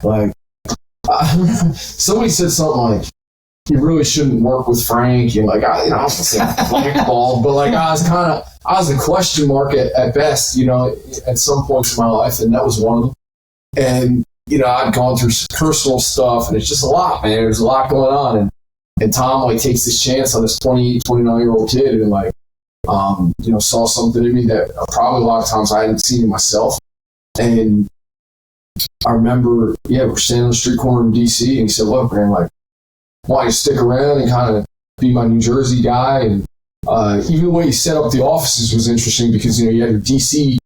Like, somebody said something like, you really shouldn't work with Frank. And like, I was saying blackballed, but like, I was a question mark at best, at some points in my life. And that was one of them. And, I'd gone through some personal stuff, and it's just a lot, man. There's a lot going on. And Tom, like, takes this chance on this 29-year-old kid and, like, saw something in me that probably a lot of times I hadn't seen in myself. And I remember, we're standing on the street corner in D.C., and he said, look, man, like, why you stick around and kind of be my New Jersey guy? And even the way he set up the offices was interesting because, you had your D.C.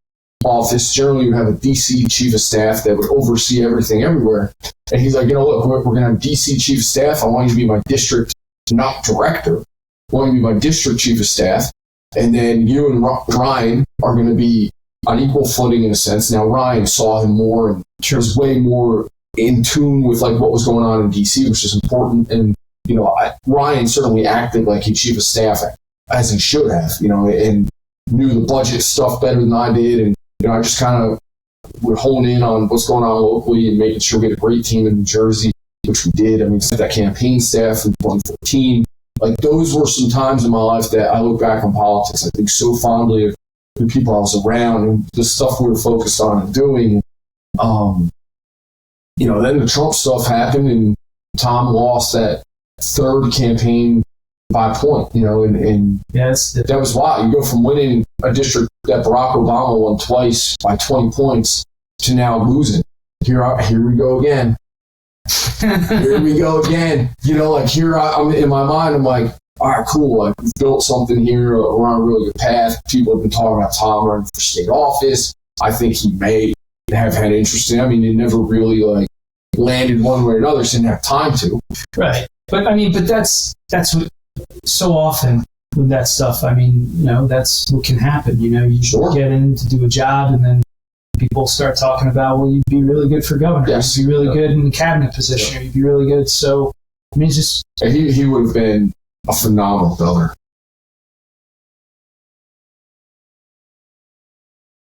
office. Generally, you have a D.C. chief of staff that would oversee everything everywhere. And he's like, look, we're going to have D.C. chief of staff. I want you to be my district, not director. I want you to be my district chief of staff. And then you and Ryan are going to be on equal footing in a sense. Now, Ryan saw him more and was way more in tune with like what was going on in D.C., which is important. And, Ryan certainly acted like he chief of staff as he should have, and knew the budget stuff better than I did. And, I just kind of would hone in on what's going on locally and making sure we had a great team in New Jersey, which we did. I mean, that campaign staff in 2014. Like, those were some times in my life that I look back on politics, I think so fondly of the people I was around and the stuff we were focused on and doing. Then the Trump stuff happened and Tom lost that third campaign by a point, and that was wild. You go from winning a district that Barack Obama won twice by 20 points to now losing. Here we go again. Here we go again. I'm in my mind, I'm like, all right, cool. Like, we've built something here. We're on a really good path. People have been talking about Tom running for state office. I think he may have had interest in it. I mean, it never really like landed one way or another. So didn't have time to. Right. But that's what so often with that stuff. I mean, that's what can happen. You get in to do a job, and then people start talking about, well, you'd be really good for governor. Yes. You'd be really good in the cabinet position. Or you'd be really good. So, I mean, it's just... He would have been a phenomenal governor.